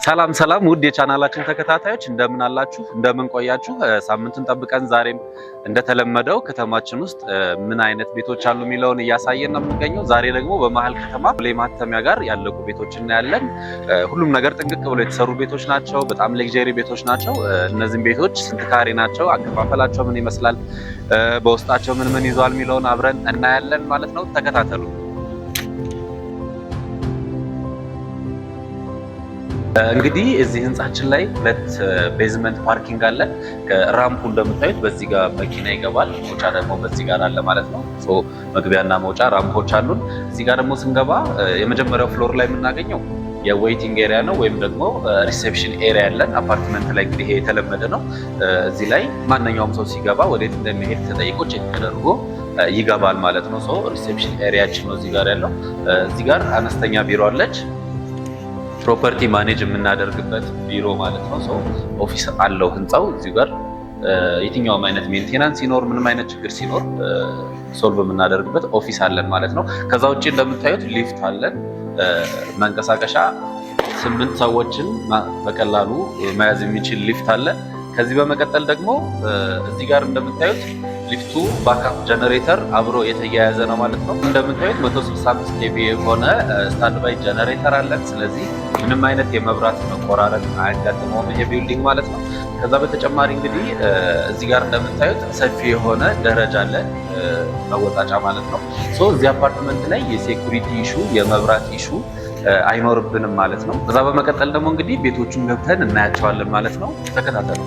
ሰላም ሰላም ውድ የቻናላችን ተከታታዮች እንደምን አላችሁ? እንደምን ቆያችሁ? ሳምንቱን ጠብቀን ዛሬም እንደተለመደው ከተማችን ውስጥ ምን አይነት ቤቶች አሉ የሚለውን እያሳየን ነው የምንገኘው። ዛሬ ደግሞ በመሀል ከተማ ቦሌ ማተሚያ ጋር ያለቁ ቤቶች እናያለን። ሁሉም ነገር ጥንቅቅ ብሎ የተሰሩ ቤቶች ናቸው። በጣም ሌክዠሪ ቤቶች ናቸው። እነዚህም ቤቶች ስንት ካሬ ናቸው? አከፋፈላቸው ምን ይመስላል? በውስጣቸው ምን ምን ይዘዋል የሚለውን አብረን እናያለን ማለት ነው። ተከታተሉ። እንግዲህ እዚህ ህንጻችን ላይ ሁለት ቤዝመንት ፓርኪንግ አለ። ራምፑ እንደምታዩት በዚህ ጋር መኪና ይገባል፣ መውጫ ደግሞ በዚህ ጋር አለ ማለት ነው። መግቢያና መውጫ ራምፖች አሉን። እዚህ ጋር ደግሞ ስንገባ የመጀመሪያው ፍሎር ላይ የምናገኘው የዌይቲንግ ኤሪያ ነው፣ ወይም ደግሞ ሪሴፕሽን ኤሪያ ያለን አፓርትመንት ላይ እንግዲህ ይሄ የተለመደ ነው። እዚህ ላይ ማንኛውም ሰው ሲገባ ወዴት እንደሚሄድ ተጠይቆ ቼክ ተደርጎ ይገባል ማለት ነው። ሪሴፕሽን ኤሪያችን ነው እዚህ ጋር ያለው። እዚህ ጋር አነስተኛ ቢሮ አለች፣ ፕሮፐርቲ ማኔጅ የምናደርግበት ቢሮ ማለት ነው። ኦፊስ አለው ህንፃው። እዚህ ጋር የትኛውም አይነት ሜንቴናንስ ሲኖር ምንም አይነት ችግር ሲኖር ሶልቭ የምናደርግበት ኦፊስ አለን ማለት ነው። ከዛ ውጭ እንደምታዩት ሊፍት አለን፣ መንቀሳቀሻ 8 ሰዎችን በቀላሉ መያዝ የሚችል ሊፍት አለ። ከዚህ በመቀጠል ደግሞ እዚህ ጋር እንደምታዩት ሊፍቱ ባካፕ ጀነሬተር አብሮ የተያያዘ ነው ማለት ነው። እንደምታዩት 165 ኬቪ የሆነ ስታንድባይ ጀነሬተር አለን። ስለዚህ ምንም አይነት የመብራት መቆራረጥ አያጋጥመውም ይሄ ቢልዲንግ ማለት ነው። ከዛ በተጨማሪ እንግዲህ እዚህ ጋር እንደምታዩት ሰፊ የሆነ ደረጃ አለ፣ መወጣጫ ማለት ነው። እዚህ አፓርትመንት ላይ የሴኩሪቲ ኢሹ የመብራት ኢሹ አይኖርብንም ማለት ነው። ከዛ በመቀጠል ደግሞ እንግዲህ ቤቶቹን ገብተን እናያቸዋለን ማለት ነው። ተከታተሉ።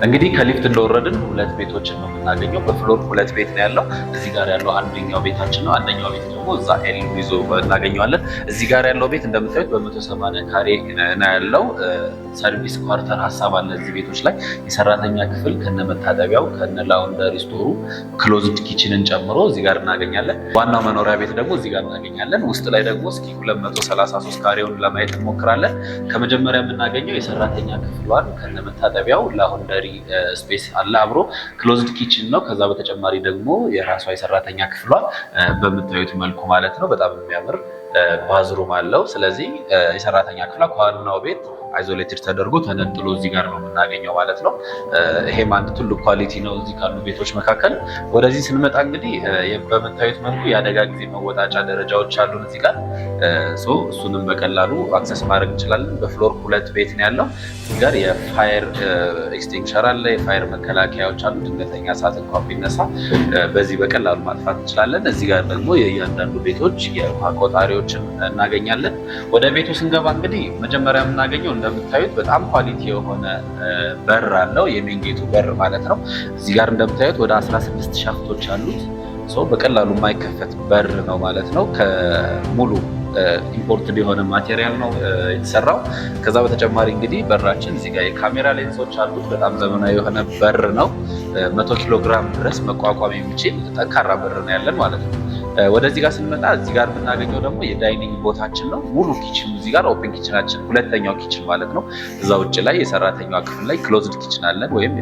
እንግዲህ ከሊፍት እንደወረድን ሁለት ቤቶችን ነው የምናገኘው። በፍሎር ሁለት ቤት ነው ያለው። እዚህ ጋር ያለው አንደኛው ቤታችን ነው። አንደኛው ቤት ደግሞ እዛ ኤል ይዞ እናገኘዋለን። እዚህ ጋር ያለው ቤት እንደምታዩት በ180 ካሬ ነው ያለው። ሰርቪስ ኳርተር ሀሳብ አለ እዚህ ቤቶች ላይ። የሰራተኛ ክፍል ከነመታጠቢያው ከነ ላውንደሪ ስቶሩ ክሎዝድ ኪችንን ጨምሮ እዚህ ጋር እናገኛለን። ዋናው መኖሪያ ቤት ደግሞ እዚህ ጋር እናገኛለን። ውስጥ ላይ ደግሞ እስኪ 233 ካሬውን ለማየት እንሞክራለን። ከመጀመሪያ የምናገኘው የሰራተኛ ክፍሏን ከነመታጠቢያው ላውንደሪ ስፔስ አለ አብሮ ክሎዝድ ኪችን ነው። ከዛ በተጨማሪ ደግሞ የራሷ የሰራተኛ ክፍሏ በምታዩት መልኩ ማለት ነው በጣም የሚያምር ባዝሩም አለው። ስለዚህ የሰራተኛ ክፍሏ ከዋናው ቤት አይዞሌትድ ተደርጎ ተነጥሎ እዚህ ጋር ነው የምናገኘው ማለት ነው። ይሄም አንድ ትልቅ ኳሊቲ ነው እዚህ ካሉ ቤቶች መካከል። ወደዚህ ስንመጣ እንግዲህ በምታዩት መልኩ የአደጋ ጊዜ መወጣጫ ደረጃዎች አሉን እዚህ ጋር። እሱንም በቀላሉ አክሰስ ማድረግ እንችላለን። በፍሎር ሁለት ቤት ነው ያለው። እዚህ ጋር የፋየር ኤክስቲንግሸር አለ፣ የፋየር መከላከያዎች አሉ። ድንገተኛ እሳት እንኳን ቢነሳ በዚህ በቀላሉ ማጥፋት እንችላለን። እዚህ ጋር ደግሞ የእያንዳንዱ ቤቶች የውሃ ቆጣሪዎችን እናገኛለን። ወደ ቤቱ ስንገባ እንግዲህ መጀመሪያ የምናገኘው እንደምታዩት በጣም ኳሊቲ የሆነ በር አለው፣ የሜን ጌቱ በር ማለት ነው። እዚህ ጋር እንደምታዩት ወደ 16 ሻፍቶች አሉት። በቀላሉ የማይከፈት በር ነው ማለት ነው። ከሙሉ ኢምፖርትድ የሆነ ማቴሪያል ነው የተሰራው። ከዛ በተጨማሪ እንግዲህ በራችን እዚህ ጋር የካሜራ ሌንሶች አሉት። በጣም ዘመናዊ የሆነ በር ነው። 100 ኪሎ ግራም ድረስ መቋቋም የሚችል ጠንካራ በር ነው ያለን ማለት ነው። ወደዚህ ጋር ስንመጣ እዚህ ጋር የምናገኘው ደግሞ የዳይኒንግ ቦታችን ነው። ሙሉ ኪችን እዚህ ጋር ኦፕን ኪችናችን ሁለተኛው ኪችን ማለት ነው። እዛ ውጭ ላይ የሰራተኛዋ ክፍል ላይ ክሎዝድ ኪችን አለን፣ ወይም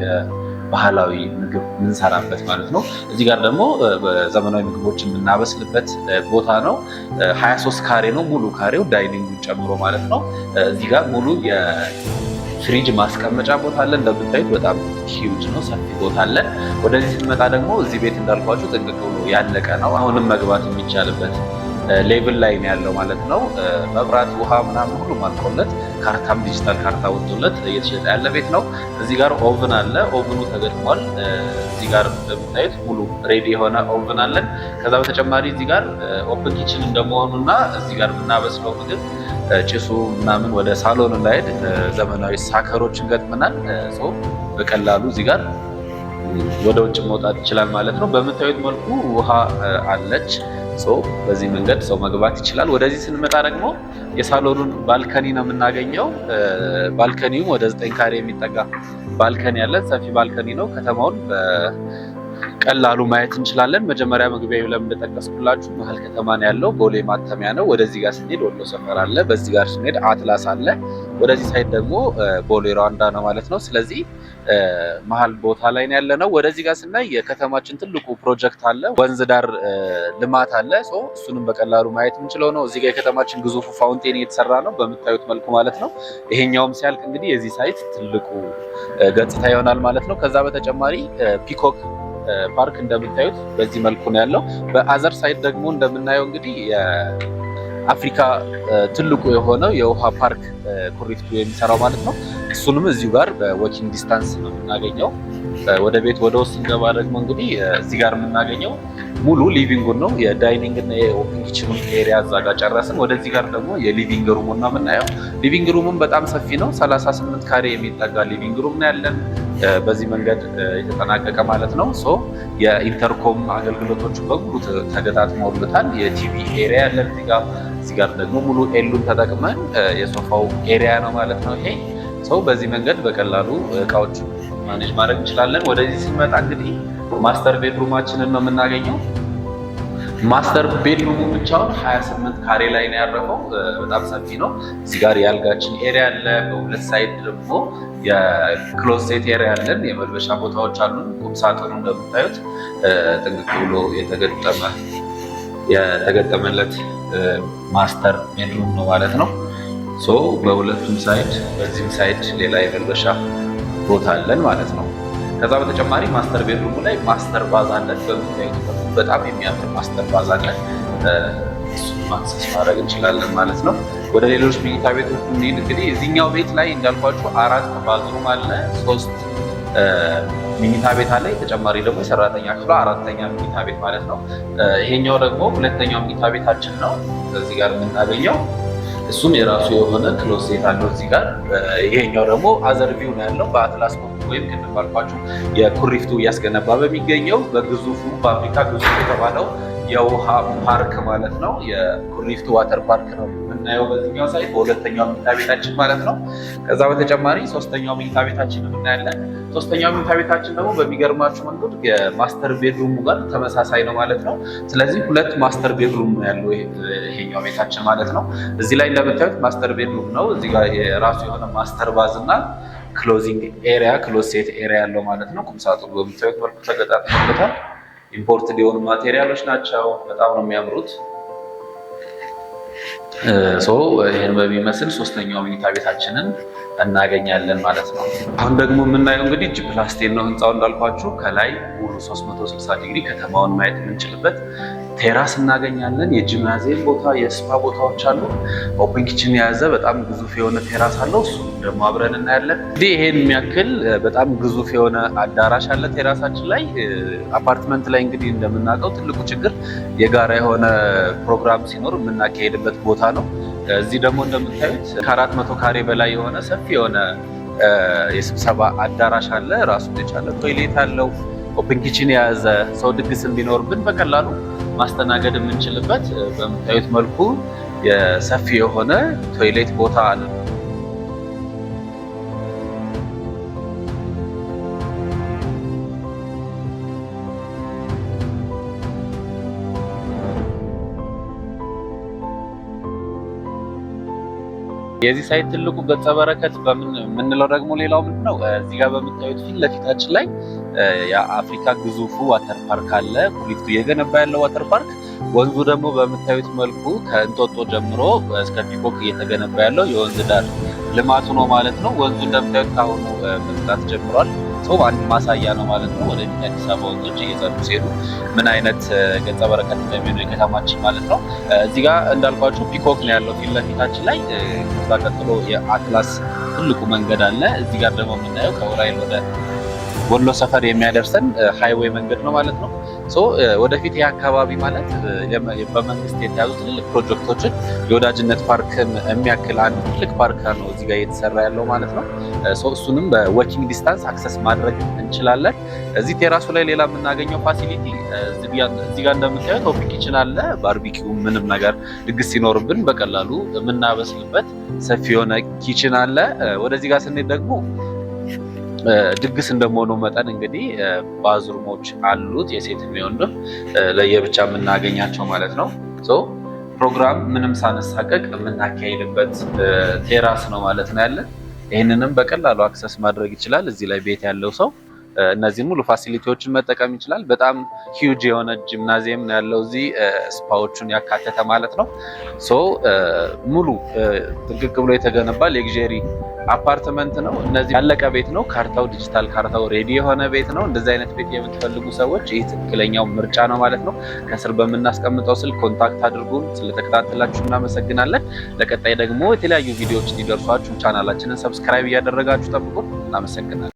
ባህላዊ ምግብ የምንሰራበት ማለት ነው። እዚህ ጋር ደግሞ ዘመናዊ ምግቦችን የምናበስልበት ቦታ ነው። 23 ካሬ ነው ሙሉ ካሬው ዳይኒንጉን ጨምሮ ማለት ነው። እዚህ ጋር ሙሉ ፍሪጅ ማስቀመጫ ቦታ አለ። እንደምታዩት በጣም ሂውጅ ነው፣ ሰፊ ቦታ አለ። ወደዚህ ስትመጣ ደግሞ እዚህ ቤት እንዳልኳችሁ ጥንቅቅ ብሎ ያለቀ ነው። አሁንም መግባት የሚቻልበት ሌቭል ላይ ነው ያለው ማለት ነው። መብራት፣ ውሃ ምናምን ሁሉም አልቆለት፣ ካርታም ዲጂታል ካርታ ወጥቶለት እየተሸጠ ያለ ቤት ነው። እዚህ ጋር ኦቭን አለ፣ ኦቭኑ ተገጥሟል። እዚህ ጋር እንደምታዩት ሙሉ ሬዲ የሆነ ኦቭን አለን። ከዛ በተጨማሪ እዚህ ጋር ኦፕን ኪችን እንደመሆኑና እዚህ ጋር የምናበስለው ምግብ ጭሱ ምናምን ወደ ሳሎን እንዳይሄድ ዘመናዊ ሳከሮችን ገጥመናል። በቀላሉ እዚህ ጋር ወደ ውጭ መውጣት ይችላል ማለት ነው። በምታዩት መልኩ ውሃ አለች። በዚህ መንገድ ሰው መግባት ይችላል። ወደዚህ ስንመጣ ደግሞ የሳሎኑን ባልከኒ ነው የምናገኘው። ባልከኒውም ወደ 9 ካሬ የሚጠጋ ባልከኒ ያለን ሰፊ ባልከኒ ነው። ከተማውን ቀላሉ ማየት እንችላለን። መጀመሪያ መግቢያው ላይ እንደጠቀስኩላችሁ መሀል ከተማ ነው ያለው፣ ቦሌ ማተሚያ ነው። ወደዚህ ጋር ስንሄድ ወሎ ሰፈር አለ፣ በዚህ ጋር ስንሄድ አትላስ አለ። ወደዚህ ሳይድ ደግሞ ቦሌ ሩዋንዳ ነው ማለት ነው። ስለዚህ መሀል ቦታ ላይ ነው ያለነው። ወደዚህ ጋር ስናይ የከተማችን ትልቁ ፕሮጀክት አለ፣ ወንዝ ዳር ልማት አለ። እሱንም በቀላሉ ማየት የምንችለው ነው። እዚህ ጋር የከተማችን ግዙፉ ፋውንቴን እየተሰራ ነው በምታዩት መልኩ ማለት ነው። ይሄኛውም ሲያልቅ እንግዲህ የዚህ ሳይት ትልቁ ገጽታ ይሆናል ማለት ነው። ከዛ በተጨማሪ ፒኮክ ፓርክ እንደምታዩት በዚህ መልኩ ነው ያለው። በአዘር ሳይድ ደግሞ እንደምናየው እንግዲህ የአፍሪካ ትልቁ የሆነው የውሃ ፓርክ ኩሪፍቱ የሚሰራው ማለት ነው። እሱንም እዚሁ ጋር በዎኪንግ ዲስታንስ ነው የምናገኘው። ወደ ቤት ወደ ውስጥ እንገባ ደግሞ እንግዲህ እዚህ ጋር የምናገኘው ሙሉ ሊቪንጉን ነው። የዳይኒንግ እና የኦፕን ኪችኑን ኤሪያ እዛ ጋር ጨረስን። ወደዚህ ጋር ደግሞ የሊቪንግ ሩሙን ነው የምናየው። ሊቪንግ ሩሙን በጣም ሰፊ ነው። 38 ካሬ የሚጠጋ ሊቪንግ ሩም ነው ያለን። በዚህ መንገድ የተጠናቀቀ ማለት ነው። የኢንተርኮም አገልግሎቶቹ በሙሉ ተገጣጥመውልታል። የቲቪ ኤሪያ ያለን እዚህ ጋር ደግሞ ሙሉ ኤሉን ተጠቅመን የሶፋው ኤሪያ ነው ማለት ነው ይሄ። በዚህ መንገድ በቀላሉ እቃዎች ማኔጅ ማድረግ እንችላለን። ወደዚህ ስንመጣ እንግዲህ ማስተር ቤድሩማችንን ነው የምናገኘው። ማስተር ቤድሩሙ ብቻውን 28 ካሬ ላይ ነው ያረፈው። በጣም ሰፊ ነው። እዚህ ጋር የአልጋችን ኤሪያ አለ። በሁለት ሳይድ ደግሞ የክሎሴት ኤሪያ አለን። የመልበሻ ቦታዎች አሉን። ቁምሳጥኑ እንደምታዩት ጥንቅቅ ብሎ የተገጠመለት ማስተር ቤድሩም ነው ማለት ነው። በሁለቱም ሳይድ በዚህም ሳይድ ሌላ የመልበሻ ቦታ አለን ማለት ነው። ከዛ በተጨማሪ ማስተር ቤድሩሙ ላይ ማስተር ባዝ አለን። በምታዩት በጣም የሚያምር ማስተር ባዝ አለን። እሱን ማክሰስ ማድረግ እንችላለን ማለት ነው። ወደ ሌሎች መኝታ ቤቶች እንሂድ። እንግዲህ እዚህኛው ቤት ላይ እንዳልኳችሁ 4 ባዝሩም አለ፣ 3 መኝታ ቤት አለ። ተጨማሪ ደግሞ የሰራተኛ ክፍሏ 4ኛ መኝታ ቤት ማለት ነው። ይሄኛው ደግሞ 2ኛው መኝታ ቤታችን ነው እዚህ ጋር የምናገኘው። እሱም የራሱ የሆነ ክሎሴት አለው እዚህ ጋር። ይሄኛው ደግሞ አዘር ቪው ነው ያለው በአትላስ ወይም ቅድም ባልኳችሁ የኩሪፍቱ እያስገነባ በሚገኘው በግዙፉ በአፍሪካ ግዙፍ የተባለው የውሃ ፓርክ ማለት ነው። የኩሪፍቱ ዋተር ፓርክ ነው የምናየው በዚህኛው ሳይት በሁለተኛው መኝታ ቤታችን ማለት ነው። ከዛ በተጨማሪ 3ኛው መኝታ ቤታችን እናያለን። 3ኛው መኝታ ቤታችን ደግሞ በሚገርማችሁ መንገድ የማስተር ቤድሩሙ ጋር ተመሳሳይ ነው ማለት ነው። ስለዚህ 2 ማስተር ቤድሩም ነው ያለው ይሄኛው ቤታችን ማለት ነው። እዚህ ላይ እንደምታዩት ማስተር ቤድሩም ነው። እዚህ ጋር የራሱ የሆነ ማስተር ባዝ እና ክሎዚንግ ኤሪያ ክሎሴት ኤሪያ ያለው ማለት ነው። ቁምሳጥኑ በምታዩት መልኩ ተገጣጥሞበታል። ኢምፖርትድ የሆኑ ማቴሪያሎች ናቸው። በጣም ነው የሚያምሩት። ይህን በሚመስል 3ኛው መኝታ ቤታችንን እናገኛለን ማለት ነው። አሁን ደግሞ የምናየው እንግዲህ ጂ+10 ነው ህንፃው እንዳልኳችሁ። ከላይ ሙሉ 360 ዲግሪ ከተማውን ማየት የምንችልበት ቴራስ እናገኛለን። የጂምናዚየም ቦታ፣ የስፓ ቦታዎች አሉ። ኦፕን ኪችን የያዘ በጣም ግዙፍ የሆነ ቴራስ አለው። እሱ ደግሞ አብረን እናያለን። እንግዲህ ይሄን የሚያክል በጣም ግዙፍ የሆነ አዳራሽ አለ ቴራሳችን ላይ። አፓርትመንት ላይ እንግዲህ እንደምናውቀው ትልቁ ችግር የጋራ የሆነ ፕሮግራም ሲኖር የምናካሄድበት ቦታ ነው። እዚህ ደግሞ እንደምታዩት ከ400 ካሬ በላይ የሆነ ሰፊ የሆነ የስብሰባ አዳራሽ አለ። ራሱን የቻለ ቶይሌት አለው። ኦፕን ኪችን የያዘ ሰው ድግስን ቢኖርብን በቀላሉ ማስተናገድ የምንችልበት በምታዩት መልኩ የሰፊ የሆነ ቶይሌት ቦታ አለ። የዚህ ሳይት ትልቁ ገጸ በረከት የምንለው ደግሞ ሌላው ምንድን ነው? እዚህ ጋር በምታዩት ፊት ለፊታችን ላይ የአፍሪካ ግዙፉ ዋተር ፓርክ አለ። ኩሪፍቱ እየገነባ ያለው ዋተር ፓርክ። ወንዙ ደግሞ በምታዩት መልኩ ከእንጦጦ ጀምሮ እስከ ፒኮክ እየተገነባ ያለው የወንዝ ዳር ልማቱ ነው ማለት ነው። ወንዙ እንደምታዩት ካሁኑ መጽዳት ጀምሯል። አንድ ማሳያ ነው ማለት ነው። ወደፊት አዲስ አበባ ወንዞች እየጸዱ ሲሄዱ ምን አይነት ገጸ በረከት እንደሚሆኑ የከተማችን ማለት ነው። እዚህ ጋር እንዳልኳችሁ ፒኮክ ነው ያለው ፊት ለፊታችን ላይ። ከዛ ቀጥሎ የአትላስ ትልቁ መንገድ አለ። እዚህ ጋር ደግሞ የምናየው ከውራይል ወደ ወሎ ሰፈር የሚያደርሰን ሃይዌይ መንገድ ነው ማለት ነው። ወደፊት ይህ አካባቢ ማለት በመንግስት የተያዙ ትልልቅ ፕሮጀክቶችን የወዳጅነት ፓርክን የሚያክል አንድ ትልቅ ፓርክ ነው እዚህ ጋር እየተሰራ ያለው ማለት ነው። እሱንም በዎኪንግ ዲስታንስ አክሰስ ማድረግ እንችላለን። እዚህ ቴራሱ ላይ ሌላ የምናገኘው ፋሲሊቲ እዚህ ጋር እንደምታዩት ኦፕን ኪችን አለ። ባርቢኪው ምንም ነገር ድግስ ሲኖርብን በቀላሉ የምናበስልበት ሰፊ የሆነ ኪችን አለ። ወደዚህ ጋር ስንሄድ ደግሞ ድግስ እንደመሆኑ መጠን እንግዲህ ባዝሩሞች አሉት የሴት የሚሆን ለየብቻ የምናገኛቸው ማለት ነው። ፕሮግራም ምንም ሳነሳቀቅ የምናካሄድበት ቴራስ ነው ማለት ነው ያለን። ይህንንም በቀላሉ አክሰስ ማድረግ ይችላል። እዚህ ላይ ቤት ያለው ሰው እነዚህን ሙሉ ፋሲሊቲዎችን መጠቀም ይችላል። በጣም ሂውጅ የሆነ ጂምናዚየም ነው ያለው እዚህ ስፓዎቹን ያካተተ ማለት ነው። ሶ ሙሉ ጥንቅቅ ብሎ የተገነባ ሌግዠሪ አፓርትመንት ነው። እነዚህ ያለቀ ቤት ነው። ካርታው ዲጂታል ካርታው ሬዲ የሆነ ቤት ነው። እንደዚህ አይነት ቤት የምትፈልጉ ሰዎች ይህ ትክክለኛው ምርጫ ነው ማለት ነው። ከስር በምናስቀምጠው ስልክ ኮንታክት አድርጉን። ስለተከታተላችሁ እናመሰግናለን። ለቀጣይ ደግሞ የተለያዩ ቪዲዮዎች እንዲደርሷችሁ ቻናላችንን ሰብስክራይብ እያደረጋችሁ ጠብቁን። እናመሰግናለን።